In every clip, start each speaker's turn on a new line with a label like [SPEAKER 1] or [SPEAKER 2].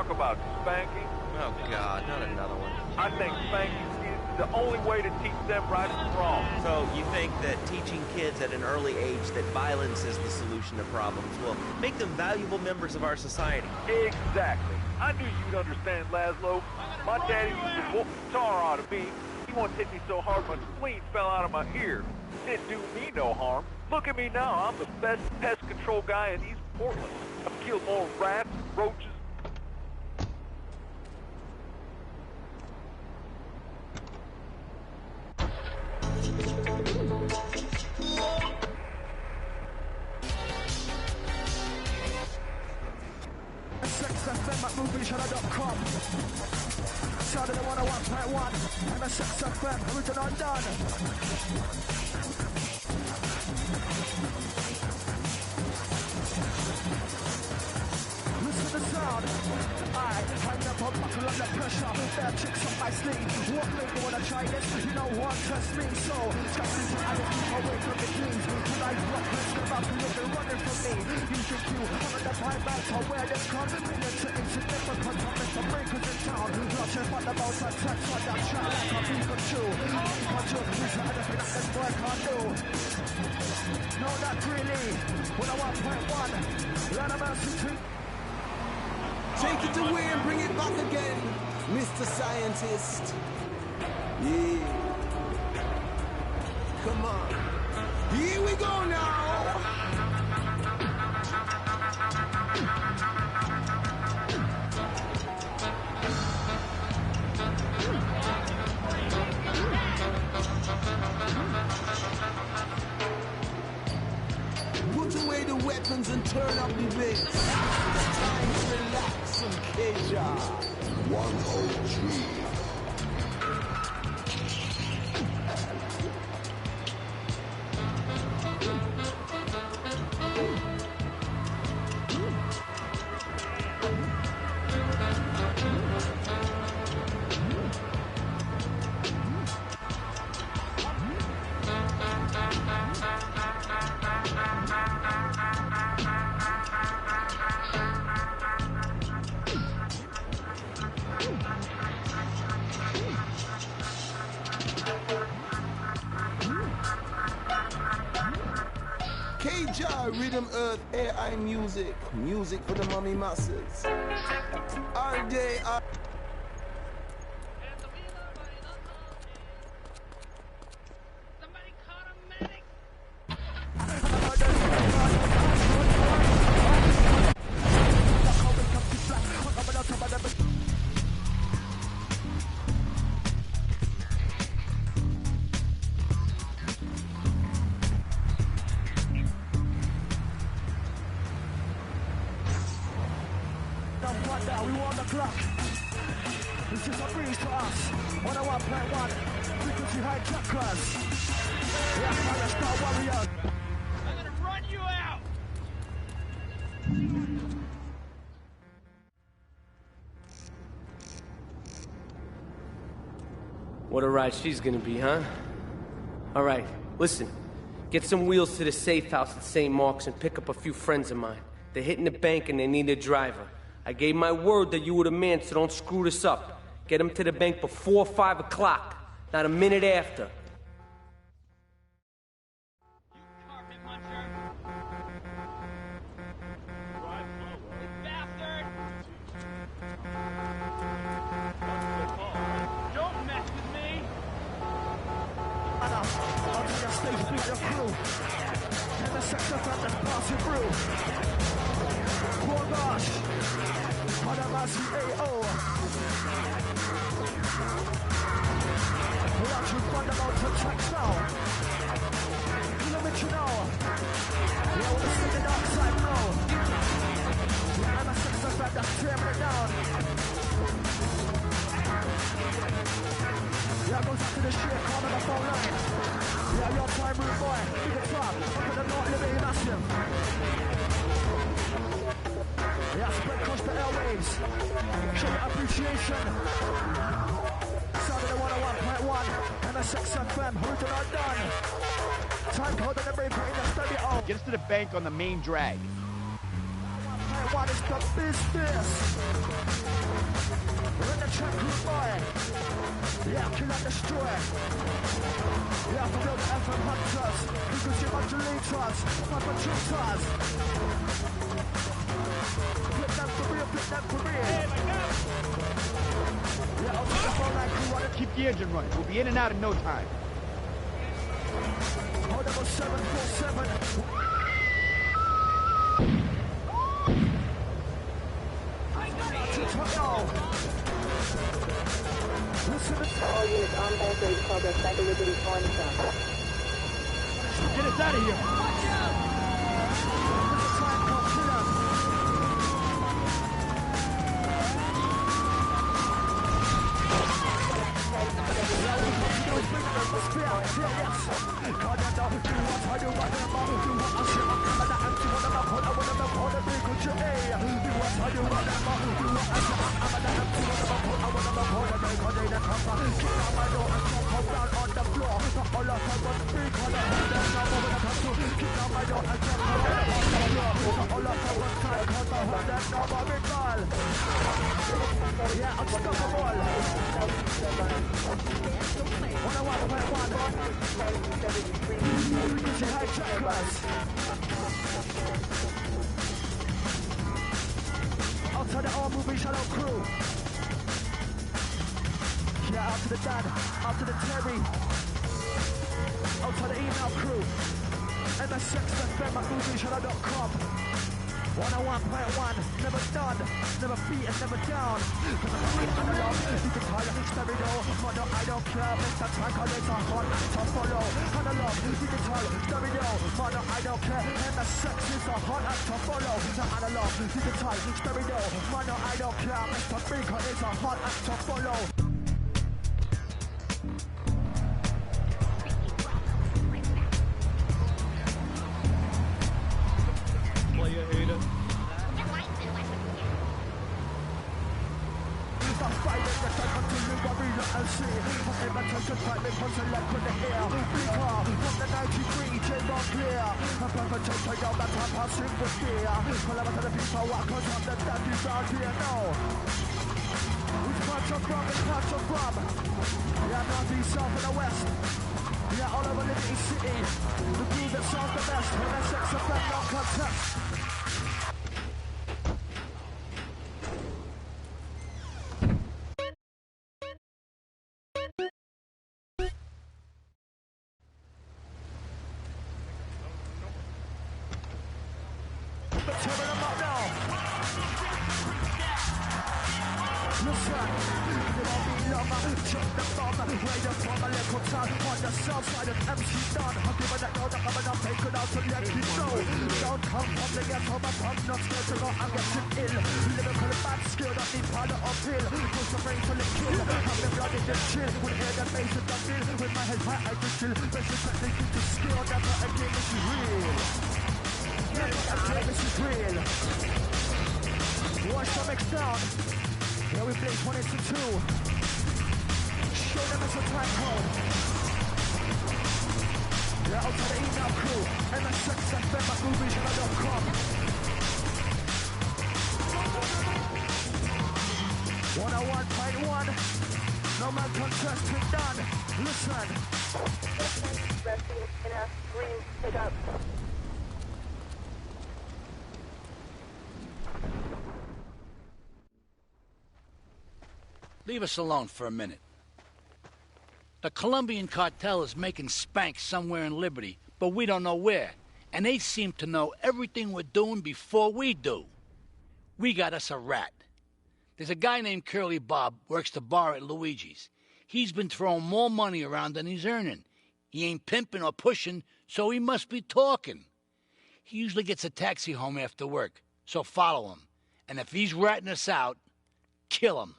[SPEAKER 1] talk about spanking.
[SPEAKER 2] Oh, God, not another one.
[SPEAKER 1] I think spanking kids is the only way to teach them right from wrong.
[SPEAKER 2] So you think that teaching kids at an early age that violence is the solution to problems will make them valuable members of our society?
[SPEAKER 1] Exactly. I knew you'd understand, Laszlo. My daddy used to whoop the tar out of me. He once hit me so hard my spleen fell out of my ear. Didn't do me no harm. Look at me now. I'm the best pest control guy in East Portland. I've killed more rats, roaches.
[SPEAKER 3] MoviesHunter.com. Saturday 101.1 MSX FM, original done. Listen to the sound. I hang up on buckle under pressure. There are tricks on my sleeve. What make me wanna try this? You know what? Trust me. So just listen and keep away from the keys. Tonight, what risk about to look and running from me? You think you under the pipe bags or where this comes? Bring it to insignificant topics of breakers in town. Not your fun about that sex or that shot like a Pikachu. Pikachu is anything that this boy can't do. No, not really. 101.1. Let a mercy treat.
[SPEAKER 4] Take it away and bring it back again, Mr. Scientist. Yeah. Come on. Here we go now. Put away the weapons and turn up the bass. Time to relax and Keja. 103. Rhythm, earth, AI music. Music for the mommy masses. All day,
[SPEAKER 3] we won the clock. This is a breeze to us. 101.1 frequency high chakras. Yeah, Fire Star Warrior.
[SPEAKER 5] I'm gonna run you out.
[SPEAKER 6] What a ride she's gonna be, huh? All right, listen. Get some wheels to the safe house at St. Mark's and pick up a few friends of mine. They're hitting the bank and they need a driver. I gave my word that you were the man, so don't screw this up. Get them to the bank before 5 o'clock, not a minute after.
[SPEAKER 7] Get us to the bank on the main drag.
[SPEAKER 3] What is the business? Yeah, kill and destroy. Yeah, for real, the FM hunters. Because you're modulators, Papa Troopers. Flip them for real, flip them for real. Yeah, I'll take the phone line crew on it.
[SPEAKER 7] Keep the engine running. We'll be in and out in no time.
[SPEAKER 3] Hold up on 747.
[SPEAKER 8] All units on Bank progress back to Liberty Farm.
[SPEAKER 7] Get us out of here.
[SPEAKER 3] Yeah, unstoppable. Out to the all-moving shadow crew. Yeah, out to the dad, out to the Terry. Out to the email crew. MSX.com. 101.1, never done, never beat and never down. Cause I'm free analog, you can tell your stereo. Mono, I don't care, Mr. Tank, it's a hot to follow. Analog, you can tell stereo. Mono, I don't care, MSX is a hot to follow. The analog, you can tell stereo. Mono, I don't care, Mr. Beacon is a hot to follow. Yeah, all over Liberty City. The crew that sounds the best. MSX effect, no contest. Watch the mix down. Here we play 22. Show them it's a time code. Yeah, out to the email crew. MSX@movies.com. 101.1. No man contested done. Listen.
[SPEAKER 8] Resting in a green pickup.
[SPEAKER 9] Leave us alone for a minute. The Colombian cartel is making spank somewhere in Liberty, but we don't know where. And they seem to know everything we're doing before we do. We got us a rat. There's a guy named Curly Bob, works the bar at Luigi's. He's been throwing more money around than he's earning. He ain't pimping or pushing, so he must be talking. He usually gets a taxi home after work, so follow him. And if he's ratting us out, kill him.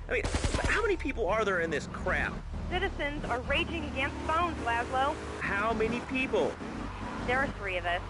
[SPEAKER 2] I mean, how many people are there in this crowd?
[SPEAKER 10] Citizens are raging against phones, Laszlo.
[SPEAKER 2] How many people?
[SPEAKER 10] There are 3 of us.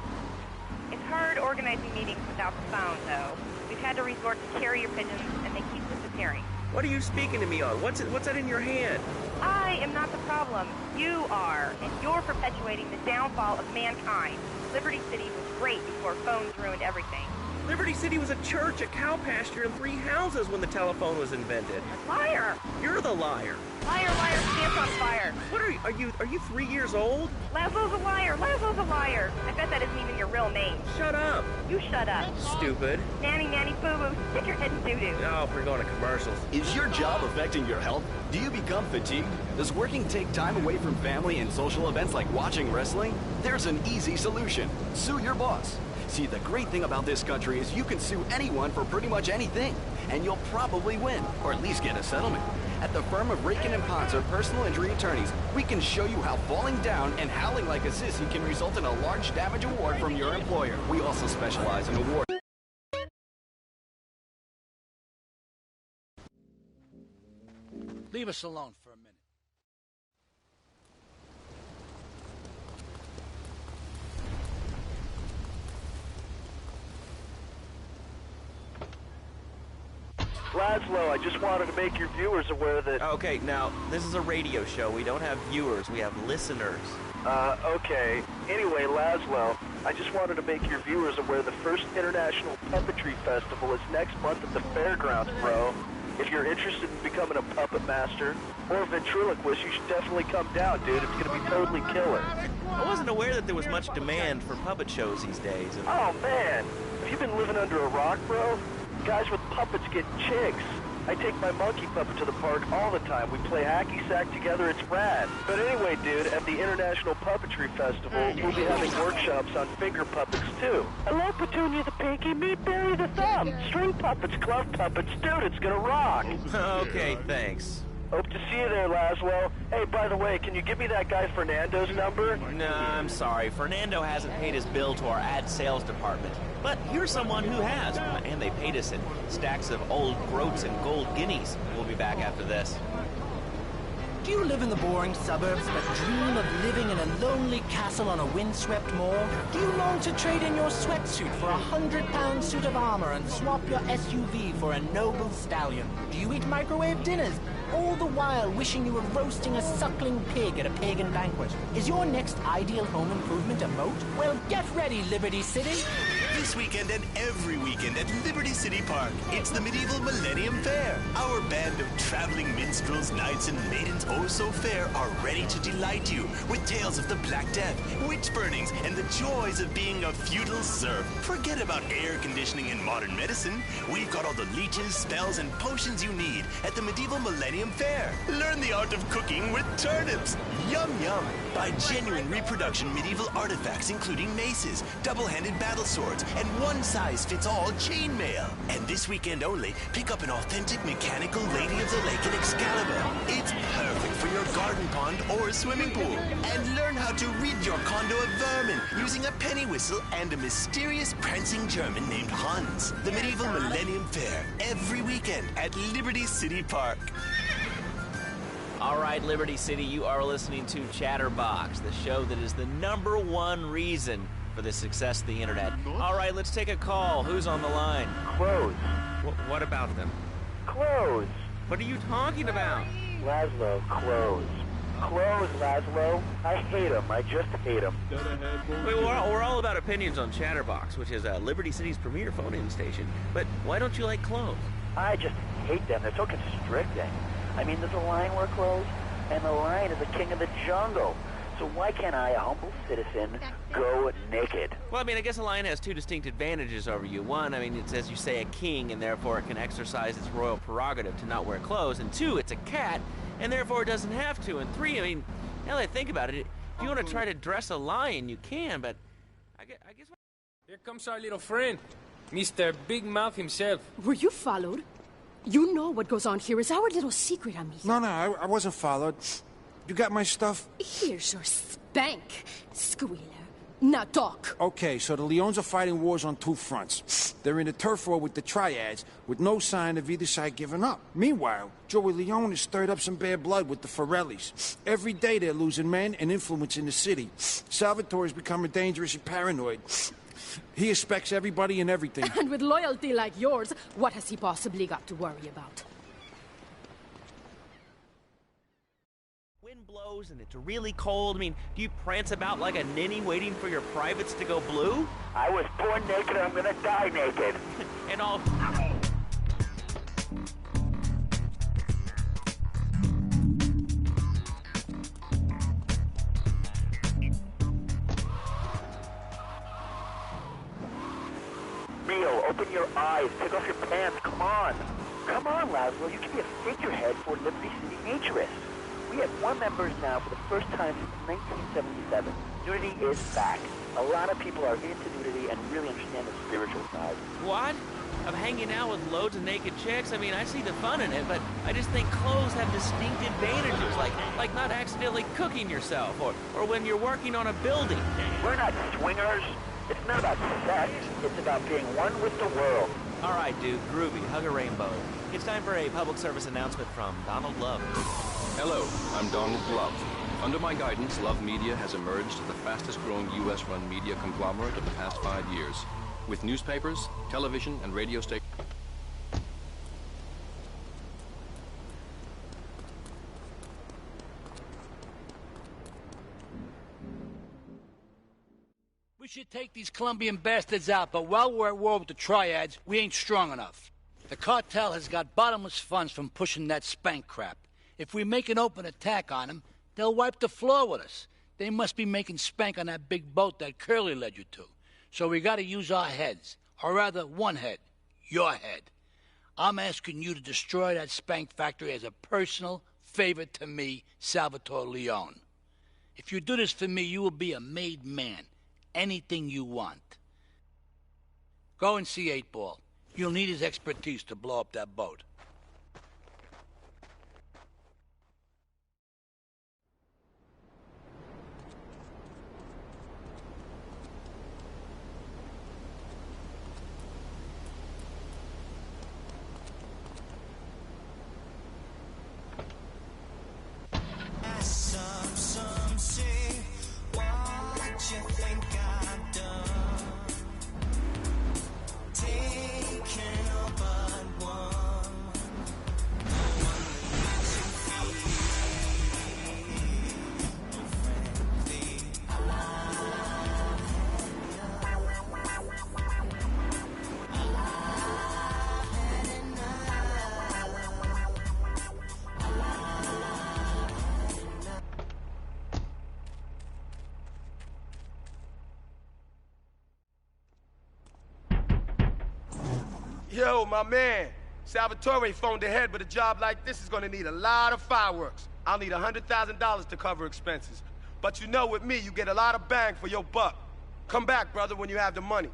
[SPEAKER 8] It's hard organizing meetings without the phone, though. We've had to resort to carrier pigeons, and they keep disappearing.
[SPEAKER 2] What are you speaking to me on? What's that in your hand?
[SPEAKER 8] I am not the problem. You are, and you're perpetuating the downfall of mankind. Liberty City was great before phones ruined everything.
[SPEAKER 2] Liberty City was a church, a cow pasture, and 3 houses when the telephone was invented.
[SPEAKER 8] Liar!
[SPEAKER 2] You're the liar.
[SPEAKER 8] Liar, liar, pants on fire.
[SPEAKER 2] What are you 3 years old?
[SPEAKER 8] Laszlo's a liar, Laszlo's a liar. I bet that isn't even your real name.
[SPEAKER 2] Shut up.
[SPEAKER 8] You shut up.
[SPEAKER 2] Stupid.
[SPEAKER 8] Nanny, nanny, boo-boo, stick your head in doo-doo.
[SPEAKER 2] Oh, if we're going to commercials.
[SPEAKER 10] Is your job affecting your health? Do you become fatigued? Does working take time away from family and social events like watching wrestling? There's an easy solution. Sue your boss. See, the great thing about this country is you can sue anyone for pretty much anything, and you'll probably win, or at least get a settlement. At the firm of Rakin & Ponzer Personal Injury Attorneys, we can show you how falling down and howling like a sissy can result in a large damage award from your employer. We also specialize in awards.
[SPEAKER 9] Leave us alone for a minute.
[SPEAKER 1] Laszlo, I just wanted to make your viewers aware that...
[SPEAKER 2] Okay, now, this is a radio show. We don't have viewers. We have listeners.
[SPEAKER 1] Okay. Anyway, Laszlo, I just wanted to make your viewers aware the first International Puppetry Festival is next month at the fairgrounds, bro. If you're interested in becoming a puppet master or a ventriloquist, you should definitely come down, dude. It's gonna be totally killer.
[SPEAKER 2] I wasn't aware that there was much demand for puppet shows these days.
[SPEAKER 1] Oh, man. Have you been living under a rock, bro? Guys with puppets get chicks. I take my monkey puppet to the park all the time. We play hacky sack together. It's rad. But anyway, dude, at the International Puppetry Festival, we'll be having workshops on finger puppets, too. Hello, Petunia the Pinky. Meet Barry the Thumb. String puppets, glove puppets. Dude, it's gonna rock.
[SPEAKER 2] Okay, thanks.
[SPEAKER 1] Hope to see you there, Laszlo. Hey, by the way, can you give me that guy Fernando's number?
[SPEAKER 2] Nah, I'm sorry. Fernando hasn't paid his bill to our ad sales department. But here's someone who has, and they paid us in stacks of old groats and gold guineas. We'll be back after this.
[SPEAKER 11] Do you live in the boring suburbs but dream of living in a lonely castle on a windswept moor? Do you long to trade in your sweatsuit for a £100 suit of armor and swap your SUV for a noble stallion? Do you eat microwave dinners, all the while wishing you were roasting a suckling pig at a pagan banquet? Is your next ideal home improvement a moat? Well, get ready, Liberty City.
[SPEAKER 12] This weekend and every weekend at Liberty City Park, it's the Medieval Millennium Fair. Our band of traveling minstrels, knights, and maidens oh so fair are ready to delight you with tales of the Black Death, witch burnings, and the joys of being a feudal serf. Forget about air conditioning and modern medicine. We've got all the leeches, spells, and potions you need at the Medieval Millennium Fair. Learn the art of cooking with turnips. Yum yum. Buy genuine reproduction medieval artifacts including maces, double-handed battle swords, and one-size-fits-all chainmail. And this weekend only, pick up an authentic mechanical Lady of the Lake in Excalibur. It's perfect for your garden pond or swimming pool. And learn how to rid your condo of vermin using a penny whistle and a mysterious prancing German named Hans. The Medieval Millennium Fair, every weekend at Liberty City Park.
[SPEAKER 2] All right, Liberty City, you are listening to Chatterbox, the show that is the #1 reason for the success of the internet. All right, let's take a call. Who's on the line?
[SPEAKER 1] Clothes.
[SPEAKER 2] What about them?
[SPEAKER 1] Clothes.
[SPEAKER 2] What are you talking about?
[SPEAKER 1] Laszlo, clothes. Clothes, Laszlo. I hate them. I just hate them.
[SPEAKER 2] We're all about opinions on Chatterbox, which is Liberty City's premier phone-in station. But why don't you like clothes?
[SPEAKER 1] I just hate them. They're so constricting. I mean, does a lion wear clothes? And the lion is the king of the jungle. So why can't I, a humble citizen, go naked?
[SPEAKER 2] Well, I mean, I guess a lion has 2 distinct advantages over you. One, I mean, it's, as you say, a king, and therefore it can exercise its royal prerogative to not wear clothes. And 2, it's a cat, and therefore it doesn't have to. And 3, I mean, now that I think about it, if you want to try to dress a lion, you can, but I guess...
[SPEAKER 6] Here comes our little friend, Mr. Big Mouth himself.
[SPEAKER 13] Were you followed? You know what goes on here is our little secret, amigo.
[SPEAKER 7] No, I wasn't followed. You got my stuff?
[SPEAKER 13] Here's your spank, squealer. Now talk.
[SPEAKER 14] Okay, so the Leones are fighting wars on two fronts. They're in a turf war with the Triads, with no sign of either side giving up. Meanwhile, Joey Leone has stirred up some bad blood with the Forellis. Every day they're losing men and influence in the city. Salvatore's becoming dangerous and paranoid. He expects everybody and everything.
[SPEAKER 13] And with loyalty like yours, what has he possibly got to worry about?
[SPEAKER 2] Wind blows and it's really cold. I mean, do you prance about like a ninny waiting for your privates to go blue?
[SPEAKER 1] I was born naked, I'm gonna die naked.
[SPEAKER 2] And all...
[SPEAKER 1] Rio, open your eyes, take off your pants, come on. Come on, Laszlo, you can be a figurehead for Liberty City Naturists. We have 1 members now for the first time since 1977. Nudity is back. A lot of people are into nudity and really understand the spiritual side.
[SPEAKER 2] What? Of hanging out with loads of naked chicks? I mean, I see the fun in it, but I just think clothes have distinct advantages, like not accidentally cooking yourself, or when you're working on a building.
[SPEAKER 1] We're not swingers. It's not about sex. It's about being one with the world.
[SPEAKER 2] All right, dude, groovy, hug a rainbow. It's time for a public service announcement from Donald Love.
[SPEAKER 15] Hello, I'm Donald Love. Under my guidance, Love Media has emerged as the fastest-growing U.S.-run media conglomerate of the past 5 years, with newspapers, television, and radio stations.
[SPEAKER 9] We should take these Colombian bastards out, but while we're at war with the Triads, we ain't strong enough. The cartel has got bottomless funds from pushing that spank crap. If we make an open attack on them, they'll wipe the floor with us. They must be making spank on that big boat that Curly led you to. So we gotta use our heads. Or rather, one head. Your head. I'm asking you to destroy that spank factory as a personal favor to me, Salvatore Leone. If you do this for me, you will be a made man. Anything you want. Go and see 8-Ball. You'll need his expertise to blow up that boat.
[SPEAKER 4] Some say, what you think I've done? Taking all but one. No one makes you feel friendly, alive, had enough,
[SPEAKER 16] Yo, my man. Salvatore phoned ahead, but a job like this is gonna need a lot of fireworks. I'll need $100,000 to cover expenses. But you know with me, you get a lot of bang for your buck. Come back, brother, when you have the money.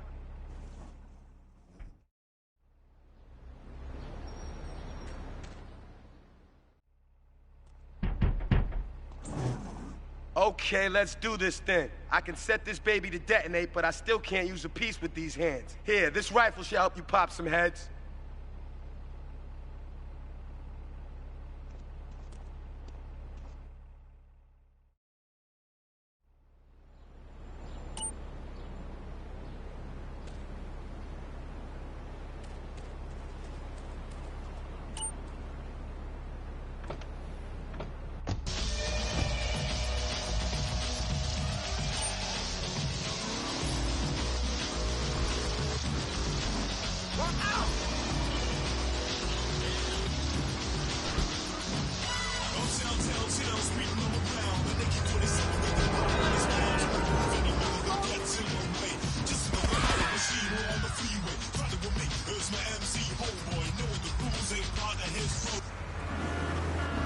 [SPEAKER 16] Okay, let's do this then. I can set this baby to detonate, but I still can't use a piece with these hands. Here, this rifle should help you pop some heads.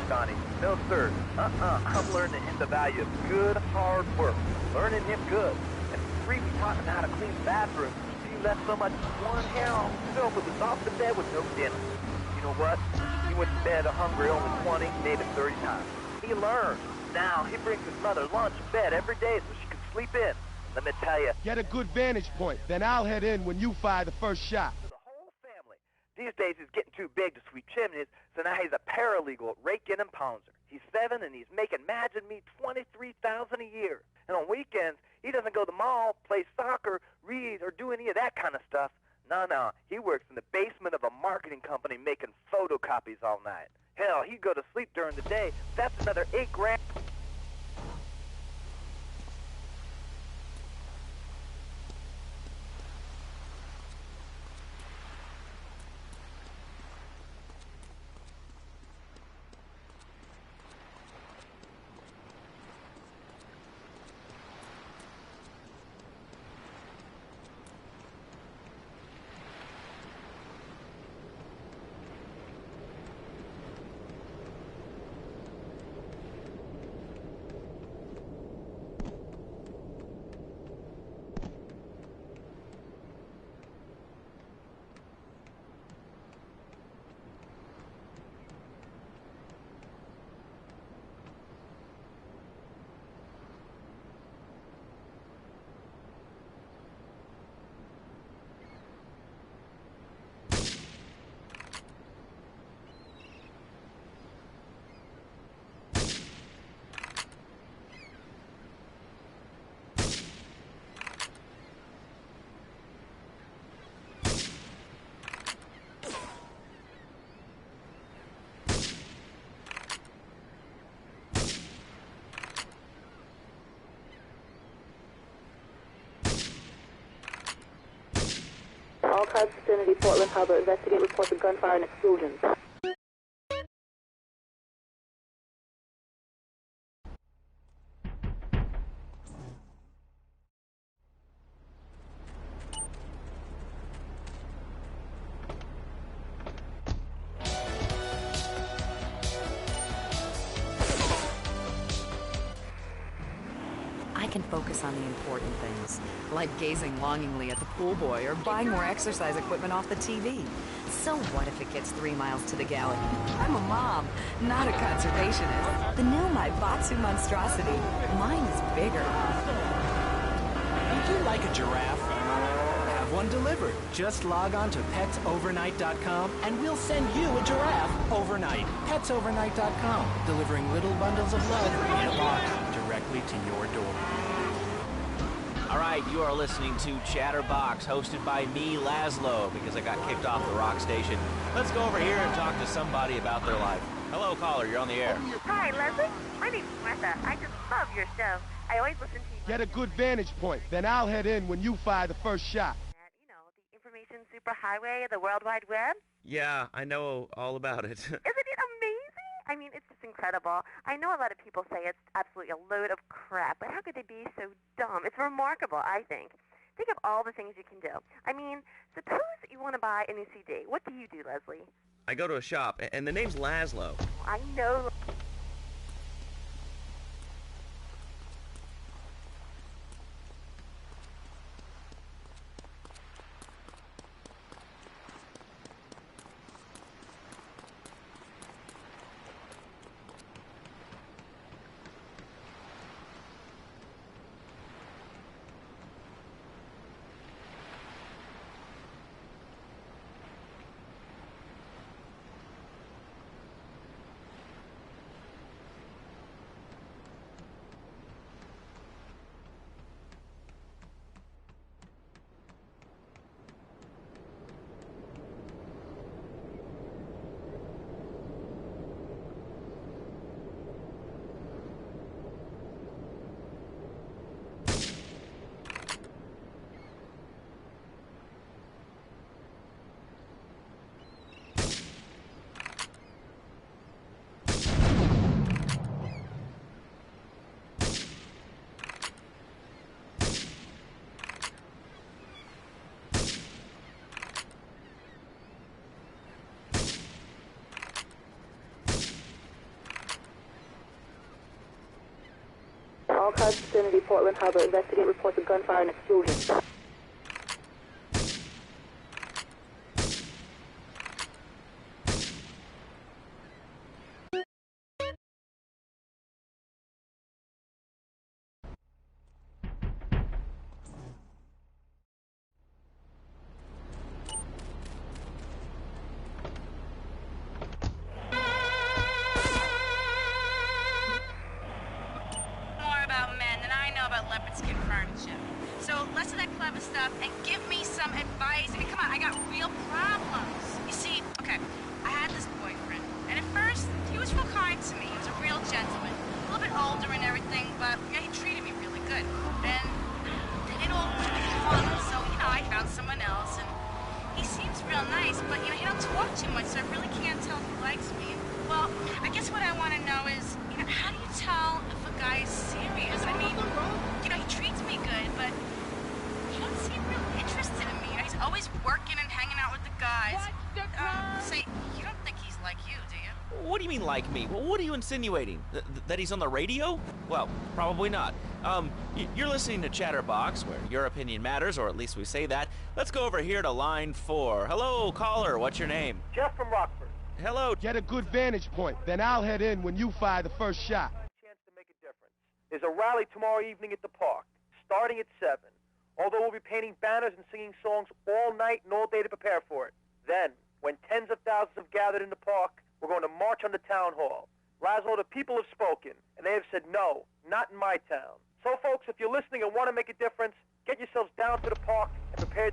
[SPEAKER 1] Donnie, no sir. I'm learning him the value of good, hard work. Learning him good. And Free taught him how to clean bathrooms. He left so much one hair on himself it was off the bed with no dinner. You know what? He went to bed hungry only 20, maybe 30 times. He learned. Now he brings his mother lunch in bed every day so she can sleep in.
[SPEAKER 16] Let me tell you.
[SPEAKER 7] Get a good vantage point, then I'll head in when you fire the first shot.
[SPEAKER 16] These days he's getting too big to sweep chimneys, so now he's a paralegal at Rake-In and Pouncer. He's 7 and he's making Imagine Me $23,000 a year. And on weekends, he doesn't go to the mall, play soccer, read, or do any of that kind of stuff. No, he works in the basement of a marketing company making photocopies all night. Hell, he'd go to sleep during the day. That's another $8,000.
[SPEAKER 17] All cars vicinity, Portland Harbor. Investigate reports of gunfire and explosions.
[SPEAKER 18] I can focus on the important things, like gazing longingly at the pool boy or buying more exercise equipment off the TV. So what if it gets 3 miles to the gallon? I'm a mom, not a conservationist. The new Maibatsu monstrosity. Mine is bigger.
[SPEAKER 11] Would you like a giraffe? Have one delivered. Just log on to petsovernight.com and we'll send you a giraffe overnight. Petsovernight.com, delivering little bundles of love in a box directly to your door.
[SPEAKER 2] All right, you are listening to Chatterbox, hosted by me, Laszlo, because I got kicked off the rock station. Let's go over here and talk to somebody about their life. Hello, caller, you're on the air.
[SPEAKER 8] Hi, Leslie. My name's Martha. I just love your show. I always listen to you.
[SPEAKER 7] Get a good vantage point, then I'll head in when you fire the first shot.
[SPEAKER 8] The information superhighway of the World Wide Web.
[SPEAKER 2] Yeah, I know all about it.
[SPEAKER 8] Isn't it amazing? I mean, it's just incredible. I know a lot of people say it's absolutely a load of crap, but how could they be so dumb? It's remarkable, I think. Think of all the things you can do. I mean, suppose you want to buy a new CD. What do you do, Leslie?
[SPEAKER 2] I go to a shop, and the name's Laszlo.
[SPEAKER 8] I know.
[SPEAKER 17] All cars vicinity, Portland Harbor. Investigate reports of gunfire and explosions.
[SPEAKER 19] So less of that clever stuff and give me some advice. I mean, come on, I got real problems. You see, okay, I had this boyfriend, and at first, he was real kind to me. He was a real gentleman. A little bit older and everything, but yeah, he treated me really good. Then it all took a fun, so, I found someone else, and he seems real nice, but, he don't talk too much, so I really can't tell if he likes me. Well, I guess what I want to know is, how do you tell if a guy is serious? I mean, he treats me good, but he don't seem real interested in me. He's always working and hanging out with the guys. Say, you don't think he's like you, do you?
[SPEAKER 2] What do you mean, like me? Well, what are you insinuating? That he's on the radio? Well, probably not. You're listening to Chatterbox, where your opinion matters, or at least we say that. Let's go over here to line 4. Hello, caller. What's your name?
[SPEAKER 7] Jeff from Rockford.
[SPEAKER 2] Hello.
[SPEAKER 7] Get a good vantage point. Then I'll head in when you fire the first shot.
[SPEAKER 1] There's a rally tomorrow evening at the park, starting at 7. Although we'll be painting banners and singing songs all night and all day to prepare for it. Then, when tens of thousands have gathered in the park, we're going to march on the town hall. Laszlo, the people have spoken, and they have said no, not in my town. So, folks, if you're listening and want to make a difference, get yourselves down to the park and prepare.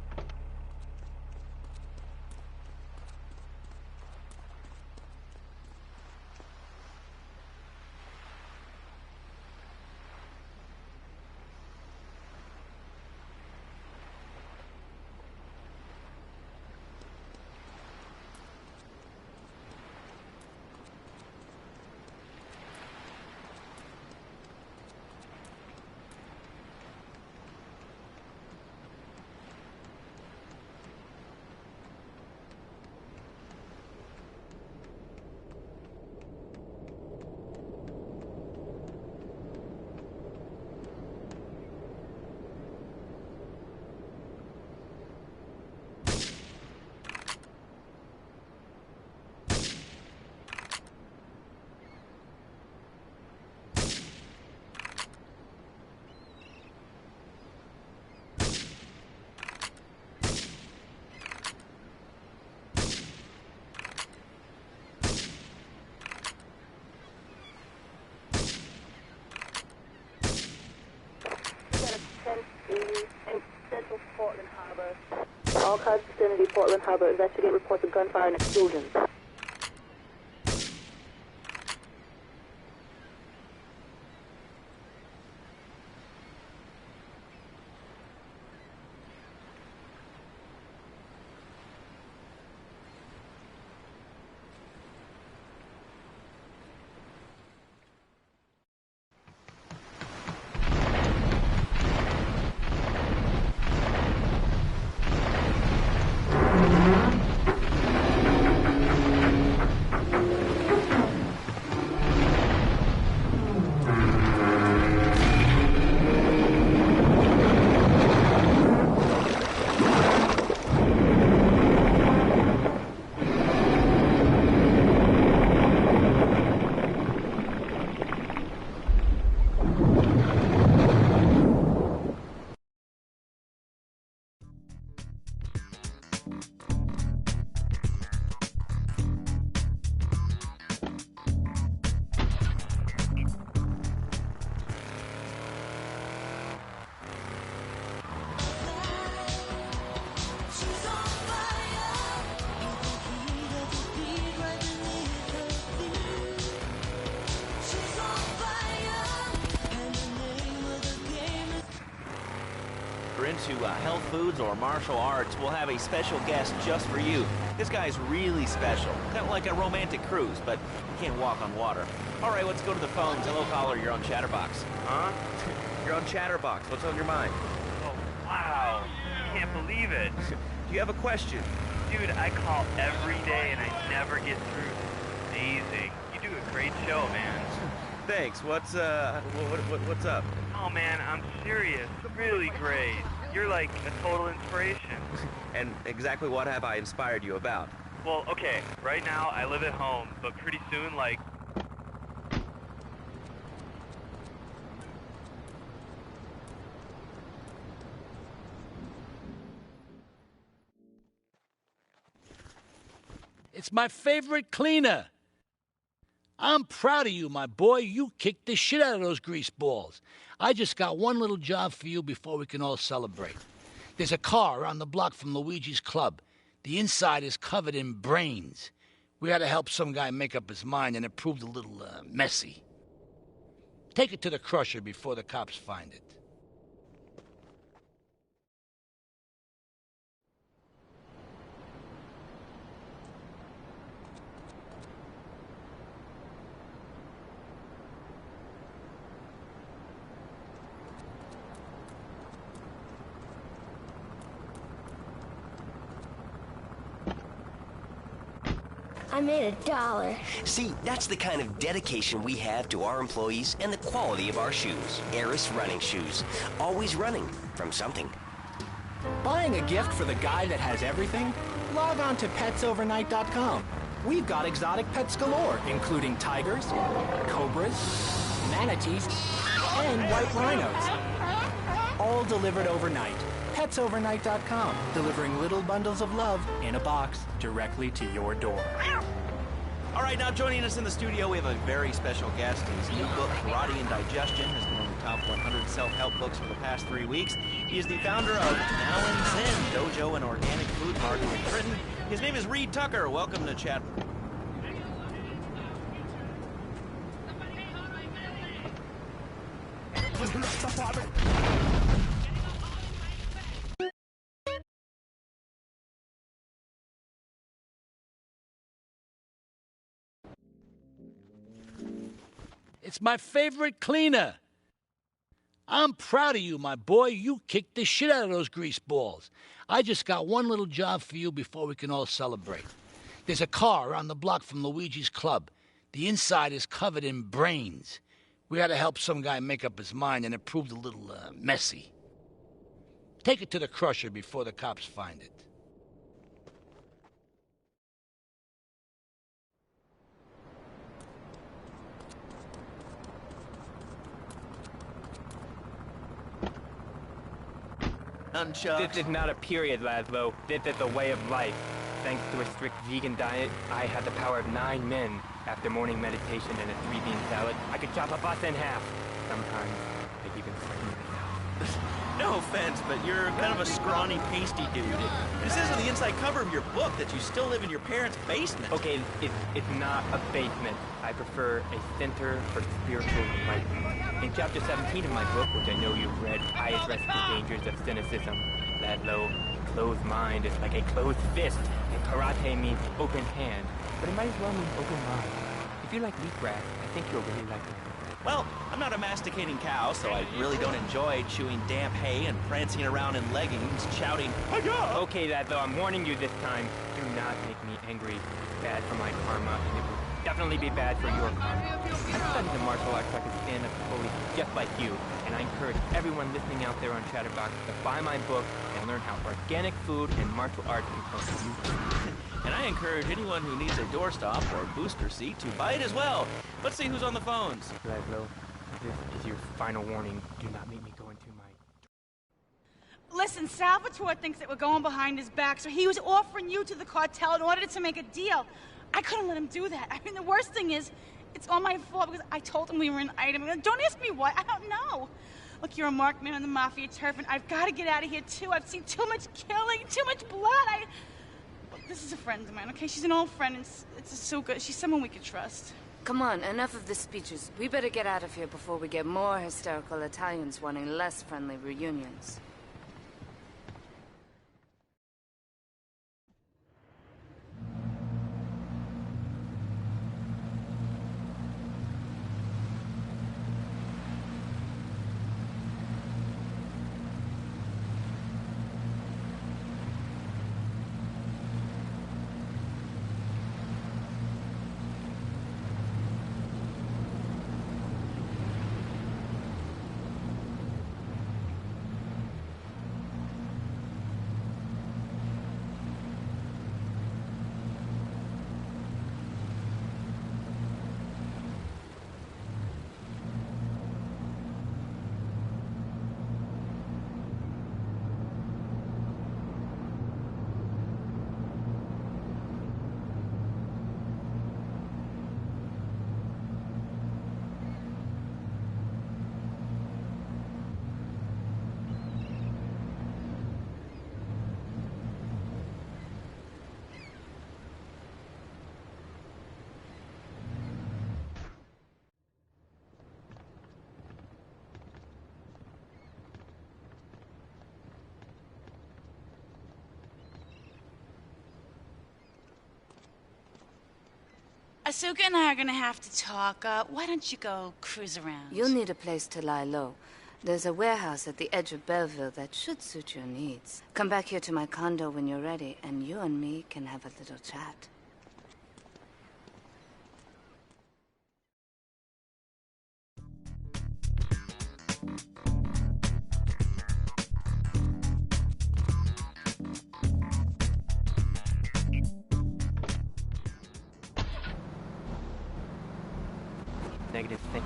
[SPEAKER 17] All cars vicinity, Portland Harbor. Investigate reports of gunfire and explosions.
[SPEAKER 2] Into health foods or martial arts, we'll have a special guest just for you. This guy's really special, kind of like a romantic cruise, but you can't walk on water. All right, let's go to the phones. Hello, caller, you're on Chatterbox. Huh? You're on Chatterbox. What's on your mind?
[SPEAKER 20] Oh, wow. Can't believe it.
[SPEAKER 2] Do you have a question?
[SPEAKER 20] Dude, I call every day and I never get through. Amazing. You do a great show, man.
[SPEAKER 2] Thanks. What's up?
[SPEAKER 20] Oh, man, I'm serious. Really great. You're like a total inspiration.
[SPEAKER 2] And exactly what have I inspired you about?
[SPEAKER 20] Well, okay, right now I live at home, but pretty soon, like...
[SPEAKER 9] It's my favorite cleaner. I'm proud of you, my boy. You kicked the shit out of those grease balls. I just got one little job for you before we can all celebrate. There's a car around the block from Luigi's club. The inside is covered in brains. We had to help some guy make up his mind, and it proved a little messy. Take it to the crusher before the cops find it.
[SPEAKER 21] I made $1.
[SPEAKER 22] See, that's the kind of dedication we have to our employees and the quality of our shoes. Eris running shoes. Always running from something.
[SPEAKER 11] Buying a gift for the guy that has everything? Log on to petsovernight.com. We've got exotic pets galore, including tigers, cobras, manatees, and white rhinos. All delivered overnight. petsovernight.com, delivering little bundles of love in a box directly to your door.
[SPEAKER 2] All right, now joining us in the studio, we have a very special guest. His new book, Karate and Digestion, has been on the top 100 self-help books for the past 3 weeks. He is the founder of Now and Zen Dojo, an organic food market in Britain. His name is Reed Tucker. Welcome to Chat.
[SPEAKER 9] It's my favorite cleaner. I'm proud of you, my boy. You kicked the shit out of those grease balls. I just got one little job for you before we can all celebrate. There's a car around the block from Luigi's club. The inside is covered in brains. We had to help some guy make up his mind, and it proved a little messy. Take it to the crusher before the cops find it.
[SPEAKER 2] Nunchucks.
[SPEAKER 23] This is not a period, Laszlo. This is a way of life. Thanks to a strict vegan diet, I had the power of 9 men. After morning meditation and a 3-bean salad, I could chop a bus in half. Sometimes, I even frighten myself.
[SPEAKER 2] No offense, but you're kind of a scrawny, pasty dude. It says on the inside cover of your book that you still live in your parents' basement.
[SPEAKER 23] Okay, it's not a basement. I prefer a center for spiritual enlightenment. In chapter 17 of my book, which I know you've read, I address the dangers of cynicism. Laszlo, closed mind is like a closed fist, and karate means open hand. But it might as well mean open mind. If you like wheatgrass, I think you'll really like it.
[SPEAKER 2] Well, I'm not a masticating cow, so I really don't enjoy chewing damp hay and prancing around in leggings, shouting, "Hi-ya!"
[SPEAKER 23] Okay, Laszlo, I'm warning you this time. Do not make me angry. It's bad for my karma, and it will definitely be bad for your karma. I studied the martial arts like a stand-up bully just like you, and I encourage everyone listening out there on Chatterbox to buy my book and learn how organic food and martial arts can help you.
[SPEAKER 2] And I encourage anyone who needs a doorstop or booster seat to buy it as well. Let's see who's on the phones.
[SPEAKER 23] Laszlo, this is your final warning. Do not make me go into my...
[SPEAKER 5] Listen, Salvatore thinks that we're going behind his back, so he was offering you to the cartel in order to make a deal. I couldn't let him do that. I mean, the worst thing is, it's all my fault because I told him we were an item. Don't ask me why. I don't know. Look, you're a marked man on the Mafia turf, and I've got to get out of here, too. I've seen too much killing, too much blood. This is a friend of mine, okay? She's an old friend. It's so good. She's someone we could trust.
[SPEAKER 24] Come on, enough of the speeches. We better get out of here before we get more hysterical Italians wanting less friendly reunions.
[SPEAKER 5] Asuka and I are gonna have to talk. Why don't you go cruise around?
[SPEAKER 24] You'll need a place to lie low. There's a warehouse at the edge of Belleville that should suit your needs. Come back here to my condo when you're ready, and you and me can have a little chat.
[SPEAKER 23] Negative thing.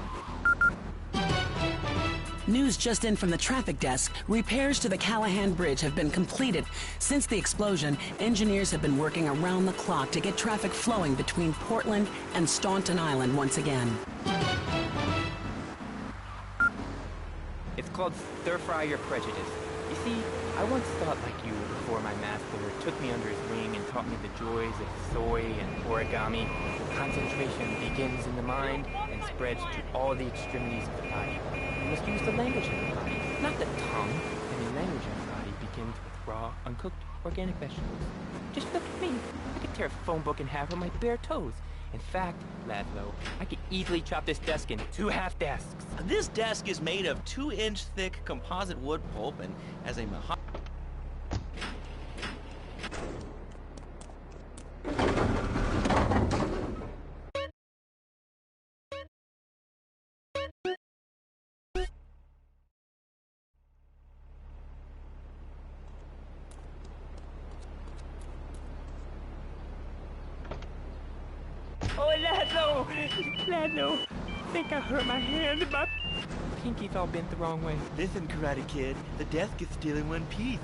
[SPEAKER 3] News just in from the traffic desk. Repairs to the Callahan Bridge have been completed. Since the explosion, engineers have been working around the clock to get traffic flowing between Portland and Staunton Island once again.
[SPEAKER 23] It's called stir-fry your prejudice. You see, I once thought like you before my master took me under his wing and taught me the joys of soy and origami. Concentration begins in the mind and spreads to all the extremities of the body. You must use the language of the body, not the tongue. And the language of the body begins with raw, uncooked, organic vegetables. Just look at me. I could tear a phone book in half with my bare toes. In fact, Laszlo, I could easily chop this desk into 2 half desks.
[SPEAKER 2] This desk is made of 2-inch thick composite wood pulp and has a mahogany.
[SPEAKER 23] Oh, Laszlo! Laszlo! I think I hurt my hand and my pinky's all bent the wrong way.
[SPEAKER 6] Listen, Karate Kid, the desk is still in one piece.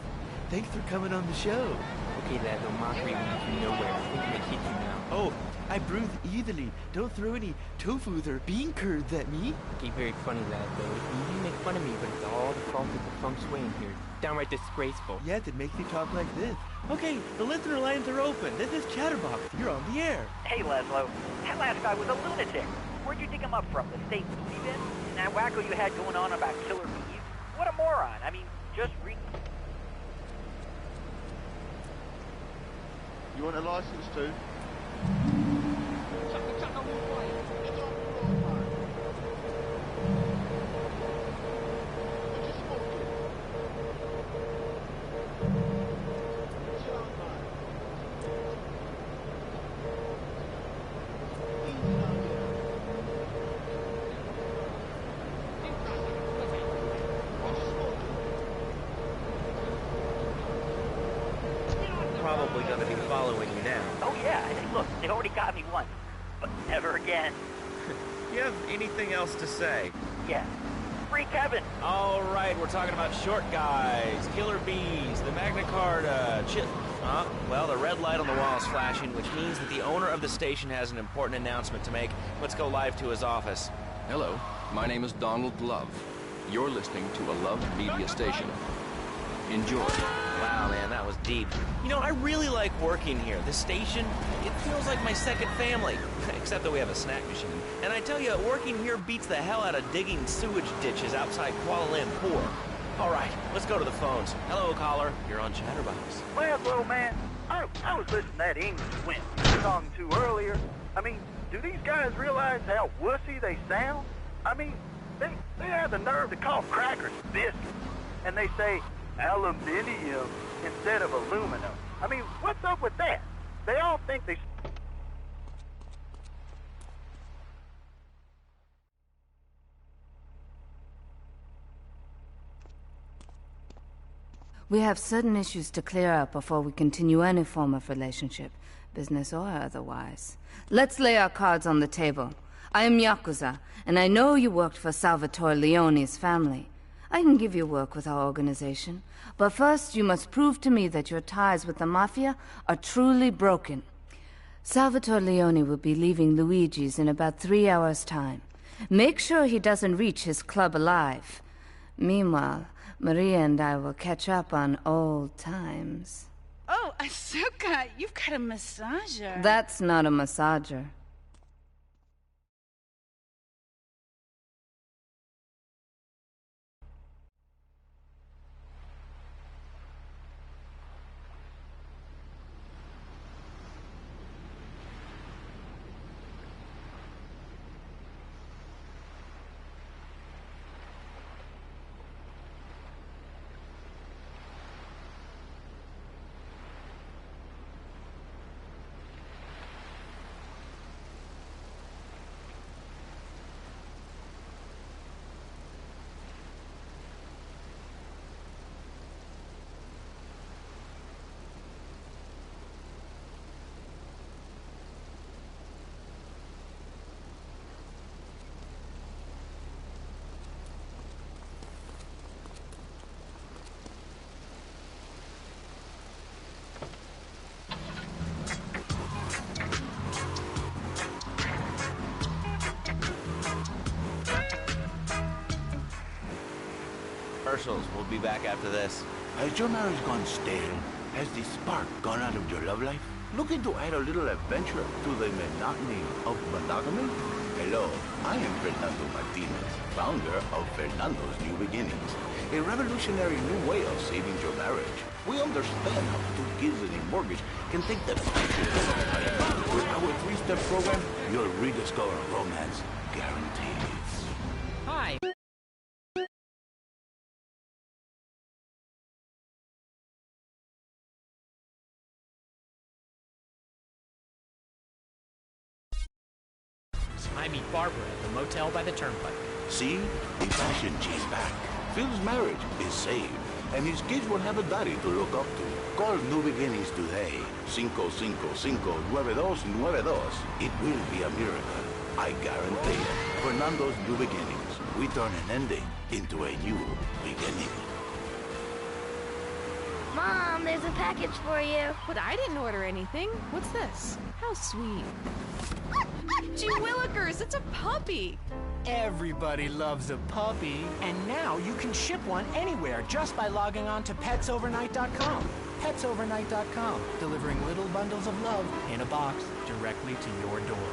[SPEAKER 6] Thanks for coming on the show.
[SPEAKER 23] Okay, Laszlo, mockery leads you nowhere. I think I'm gonna hit you now.
[SPEAKER 6] Oh, I bruise easily. Don't throw any tofus or bean curds at me.
[SPEAKER 23] Okay, very funny, Laszlo. You make fun of me, but it's all the fault of the feng shui in here. Downright disgraceful.
[SPEAKER 6] Yes, it makes you talk like this. Okay, the listener lines are open. This is Chatterbox. You're on the air.
[SPEAKER 10] Hey, Laszlo. That last guy was a lunatic. Where'd you dig him up from? The state movie bin? And that wacko you had going on about killer bees? What a moron. I mean, just read...
[SPEAKER 7] You want a license too?
[SPEAKER 2] Probably going to be following you now.
[SPEAKER 10] Oh, yeah. Hey, look, they already got me once. But never again.
[SPEAKER 2] You have anything else to say?
[SPEAKER 10] Yeah. Free Kevin.
[SPEAKER 2] All right, we're talking about short guys, killer bees, the Magna Carta, well, the red light on the wall is flashing, which means that the owner of the station has an important announcement to make. Let's go live to his office.
[SPEAKER 15] Hello, my name is Donald Love. You're listening to a Love Media station. Enjoy.
[SPEAKER 2] Wow, man, that was deep. You know, I really like working here. This station, it feels like my second family. Except that we have a snack machine. And I tell you, working here beats the hell out of digging sewage ditches outside Kuala Lumpur. All right, let's go to the phones. Hello, caller. You're on Chatterbox.
[SPEAKER 10] Well, old man, I was listening to that English wimp you were talking to earlier. I mean, do these guys realize how wussy they sound? I mean, they have the nerve to call crackers biscuits. And they say aluminium instead of aluminum. I mean, what's up with that? They all think they...
[SPEAKER 24] We have certain issues to clear up before we continue any form of relationship, business or otherwise. Let's lay our cards on the table. I am Yakuza, and I know you worked for Salvatore Leone's family. I can give you work with our organization, but first you must prove to me that your ties with the Mafia are truly broken. Salvatore Leone will be leaving Luigi's in about 3 hours' time. Make sure he doesn't reach his club alive. Meanwhile, Maria and I will catch up on old times.
[SPEAKER 5] Oh, Asuka, you've got a massager.
[SPEAKER 24] That's not a massager.
[SPEAKER 2] commercials. We'll be back after this.
[SPEAKER 4] Has your marriage gone stale? Has the spark gone out of your love life? Looking to add a little adventure to the monotony of monogamy? Hello, I am Fernando Martinez, founder of Fernando's New Beginnings, a revolutionary new way of saving your marriage. We understand how 2 kids and a mortgage can take the pressure. With our 3-step program, you'll rediscover romance, guaranteed.
[SPEAKER 12] Hi. I meet Barbara at the motel by the turnpike.
[SPEAKER 4] See? The fashion she's back. Phil's marriage is saved, and his kids will have a daddy to look up to. Call New Beginnings today. 555-9292. It will be a miracle. I guarantee it. Fernando's New Beginnings. We turn an ending into a new beginning.
[SPEAKER 21] Mom, there's a package for you.
[SPEAKER 13] But I didn't order anything. What's this? How sweet. Gee Willikers, it's a puppy.
[SPEAKER 11] Everybody loves a puppy. And now you can ship one anywhere just by logging on to petsovernight.com. Petsovernight.com, delivering little bundles of love in a box directly to your door.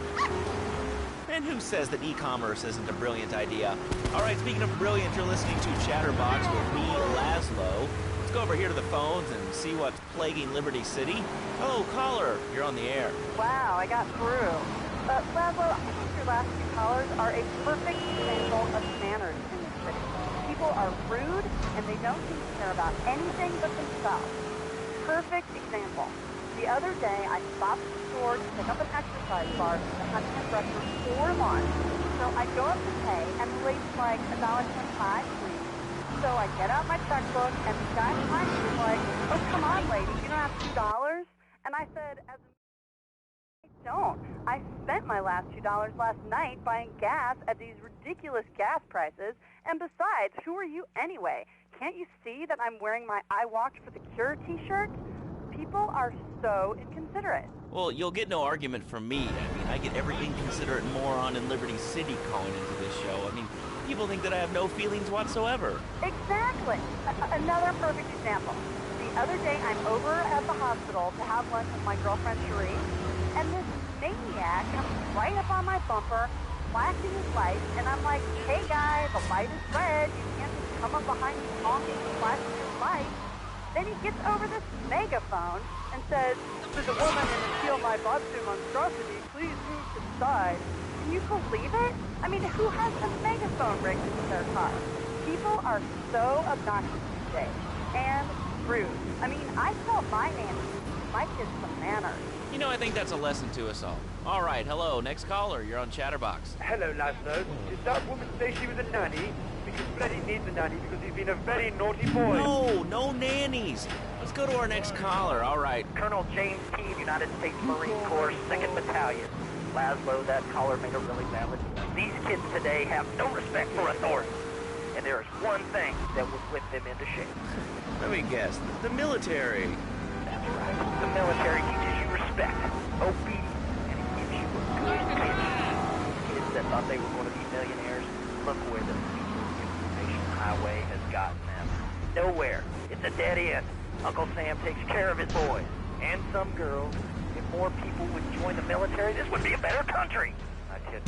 [SPEAKER 2] And who says that e-commerce isn't a brilliant idea? All right, speaking of brilliant, you're listening to Chatterbox with me, Laszlo. Let's go over here to the phones and see what's plaguing Liberty City. Oh, caller, you're on the air.
[SPEAKER 8] Wow, I got through. Laszlo, I think your last 2 callers are a perfect example of manners in this city. People are rude, and they don't seem to care about anything but themselves. Perfect example. The other day, I stopped at the store to pick up an exercise bar from the Huntington restroom for lunch. So I go up to pay, and the lady's like, $1.25, please. So I get out my checkbook, and the guy behind me was like, oh, come on, lady, you don't have $2? And I said, I don't. I spent my last $2 last night buying gas at these ridiculous gas prices. And besides, who are you anyway? Can't you see that I'm wearing my I Walked for the Cure t-shirt? People are so inconsiderate.
[SPEAKER 2] Well, you'll get no argument from me. I mean, I get every inconsiderate moron in Liberty City calling into this show. I mean, people think that I have no feelings whatsoever.
[SPEAKER 8] Exactly. Another perfect example. The other day, I'm over at the hospital to have lunch with my girlfriend, Cherie, and this maniac comes right up on my bumper, flashing his lights, and I'm like, hey, guy, the light is red. You can't just come up behind me honking and flashing your lights. Then he gets over this megaphone and says, there's a woman in a Steal My Bobsu monstrosity. Please move to the side. Can you believe it? I mean, who has a megaphone rigged into their car? People are so obnoxious these days. And rude. I mean, I tell my nanny, my kids some manners.
[SPEAKER 2] You know, I think that's a lesson to us all. All right, hello, next caller. You're on Chatterbox.
[SPEAKER 20] Hello, Laszlo. Did that woman say she was a nanny? Because Freddy needs a nanny because he's been a very naughty boy.
[SPEAKER 2] No nannies. Let's go to our next caller. All right.
[SPEAKER 10] Colonel James Teague, United States Marine Corps, 2nd Battalion. Laszlo, that caller made a really valid point. These kids today have no respect for authority. And there is one thing that will whip them into shape.
[SPEAKER 2] Let me guess. The military.
[SPEAKER 10] That's right. The military teaches you respect, obedience, and it gives you a good paycheck. Kids that thought they were going to be millionaires, look where the information highway has gotten them. Nowhere. It's a dead end. Uncle Sam takes care of his boys. And some girls. If more people would join the military, this would be a better country. I kid.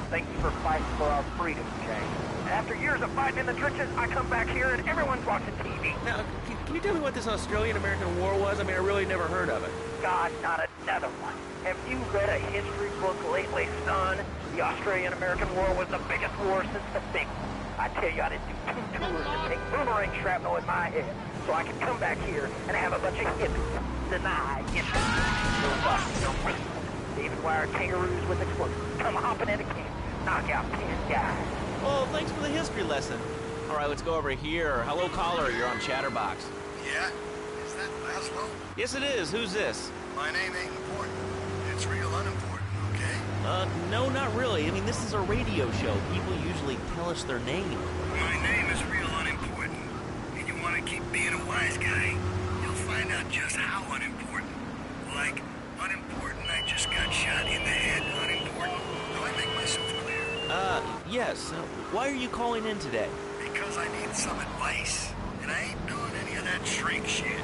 [SPEAKER 10] Thank you for fighting for our freedom, Jay. After years of fighting in the trenches, I come back here and everyone's watching TV.
[SPEAKER 2] Now, can you tell me what this Australian-American War was? I mean, I really never heard of it.
[SPEAKER 10] God, not another one. Have you read a history book lately, son? The Australian-American War was the biggest war since the Big One. I tell you, I didn't do 2 tours to take boomerang shrapnel in my head so I could come back here and have a bunch of hippies deny infantry. David Wire kangaroos with explosives come hopping into camp, knock out 10 guys.
[SPEAKER 2] Oh, thanks for the history lesson. All right, let's go over here. Hello, caller. You're on Chatterbox.
[SPEAKER 14] Yeah? Is that Laszlo?
[SPEAKER 2] Yes, it is. Who's this?
[SPEAKER 14] My name ain't important. It's real unimportant, okay?
[SPEAKER 2] No, not really. I mean, this is a radio show. People usually tell us their name.
[SPEAKER 14] My name is real unimportant. And you want to keep being a wise guy, you'll find out just how unimportant. Like, unimportant, I just got shot in the head. Unimportant. Do I make myself clear?
[SPEAKER 2] Yes. Why are you calling in today?
[SPEAKER 14] Because I need some advice. And I ain't doing any of that shrink shit.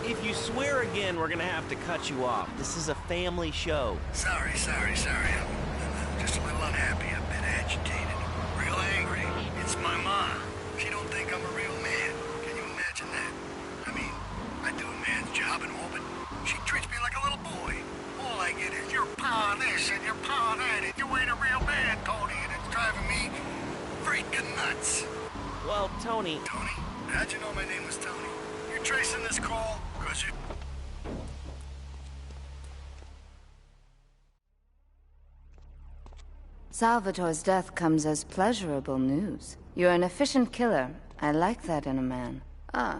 [SPEAKER 2] If you swear again, we're gonna have to cut you off. This is a family show.
[SPEAKER 14] Sorry. I'm just a little unhappy. I've been agitated. Real angry. It's my ma. She don't think I'm a real man. Can you imagine that? I mean, I do a man's job and all, but she treats me like a little boy. All I get is your pa this and your pa that, and you ain't a real man, Tony, and it's driving me freaking nuts.
[SPEAKER 2] Well, Tony...
[SPEAKER 14] Tony? How'd you know my name was Tony? You're tracing this call? 'Cause you...
[SPEAKER 24] Salvatore's death comes as pleasurable news. You're an efficient killer. I like that in a man. Ah,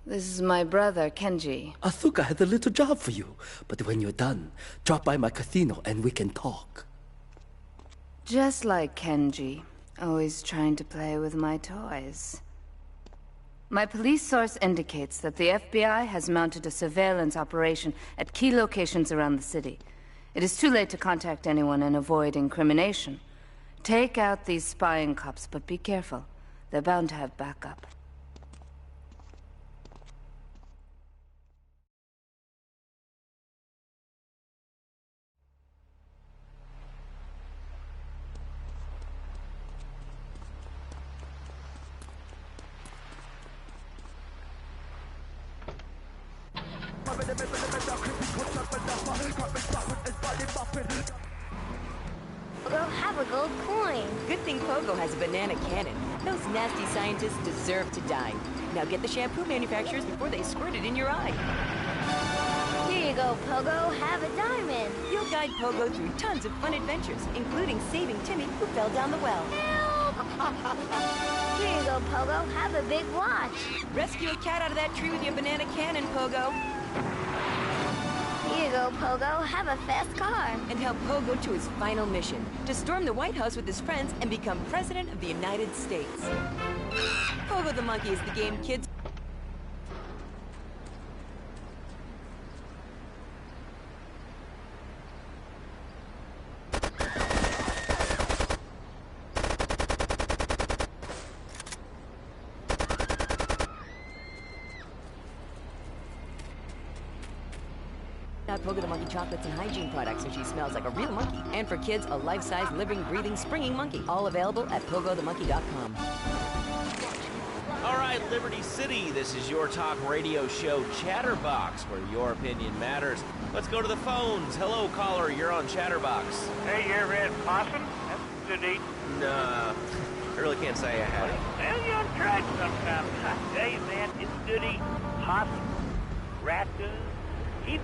[SPEAKER 24] this is my brother, Kenji.
[SPEAKER 1] Asuka has a little job for you, but when you're done, drop by my casino and we can talk.
[SPEAKER 24] Just like Kenji, always trying to play with my toys. My police source indicates that the FBI has mounted a surveillance operation at key locations around the city. It is too late to contact anyone and avoid incrimination. Take out these spying cops, but be careful. They're bound to have backup.
[SPEAKER 21] Pogo, have a gold coin.
[SPEAKER 16] Good thing Pogo has a banana cannon. Those nasty scientists deserve to die. Now get the shampoo manufacturers before they squirt it in your eye.
[SPEAKER 21] Here you go, Pogo. Have a diamond.
[SPEAKER 16] You'll guide Pogo through tons of fun adventures, including saving Timmy, who fell down the well.
[SPEAKER 21] Here you go, Pogo. Have a big watch.
[SPEAKER 16] Rescue a cat out of that tree with your banana cannon, Pogo.
[SPEAKER 21] Here you go, Pogo. Have a fast car.
[SPEAKER 16] And help Pogo to his final mission, to storm the White House with his friends and become President of the United States. Pogo the Monkey is the game kids... Got Pogo the Monkey chocolates and hygiene products so she smells like a real monkey. And for kids, a life-size, living, breathing, springing monkey. All available at pogothemonkey.com.
[SPEAKER 2] All right, Liberty City, this is your talk radio show Chatterbox, where your opinion matters. Let's go to the phones. Hello, caller, you're on Chatterbox.
[SPEAKER 10] Hey, you ever had possum? That's good to eat.
[SPEAKER 2] Nah, I really can't say I have.
[SPEAKER 10] Well, you ought to try it sometime. I tell you, man, it's good to eat. Possum, raptors, heaps.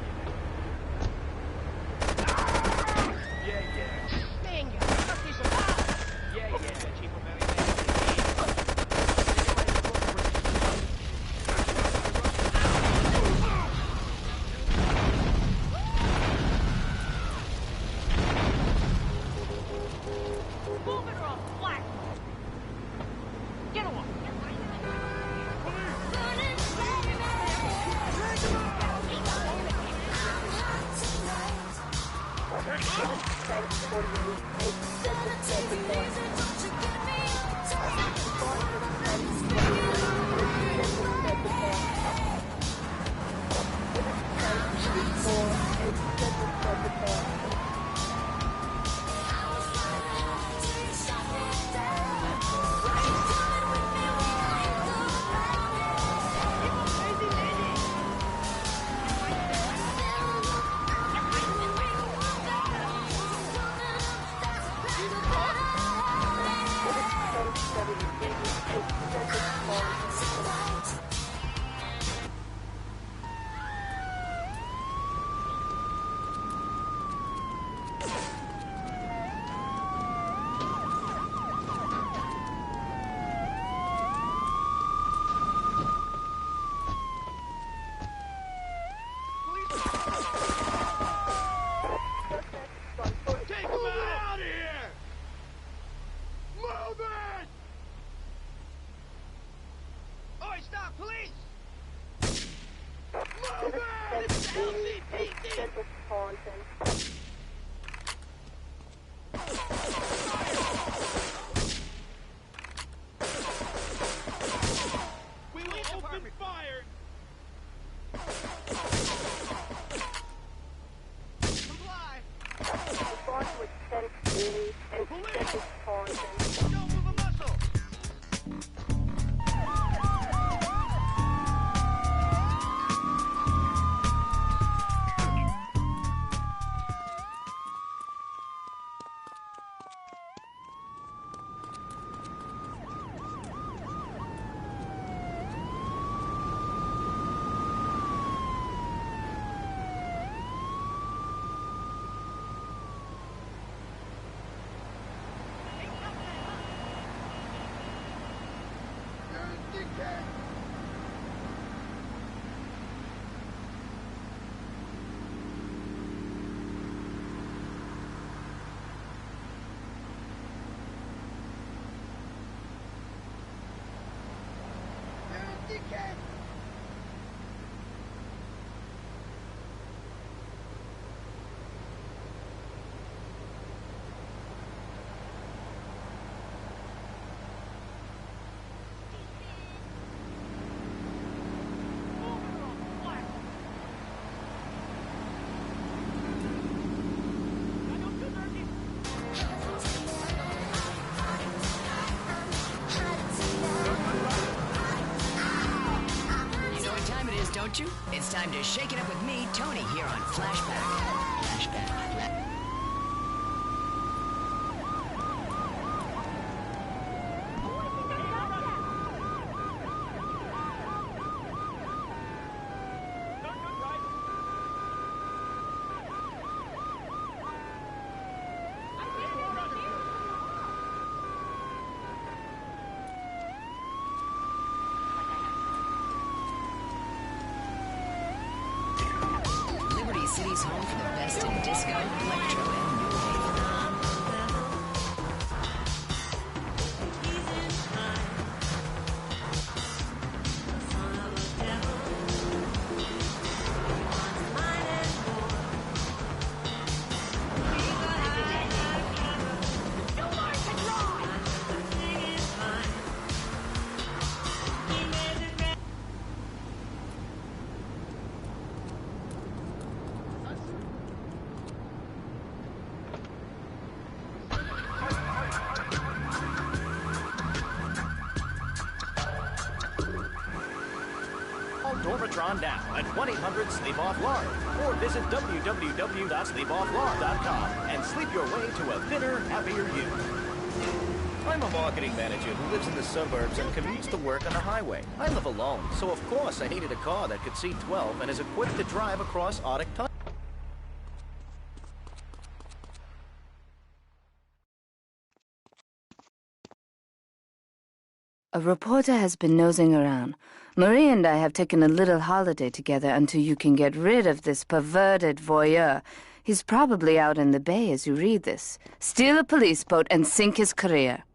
[SPEAKER 7] We will open fire! Supply!
[SPEAKER 8] Respond to extend and set this Taunton.
[SPEAKER 7] Don't move a muscle!
[SPEAKER 16] Don't you? It's time to shake it up with me, Tony, here on Flashback. Flashback. City's home for the best in disco, electro, and new wave.
[SPEAKER 11] Dormatron now at 1-800-SLEEP-OFF-LARD or visit www.sleepofflard.com and sleep your way to a thinner, happier you. I'm a marketing manager who lives in the suburbs and commutes to work on the highway. I live alone, so of course I needed a car that could seat 12 and is equipped to drive across Arctic tundra.
[SPEAKER 24] A reporter has been nosing around. Marie and I have taken a little holiday together until you can get rid of this perverted voyeur. He's probably out in the bay as you read this. Steal a police boat and sink his career.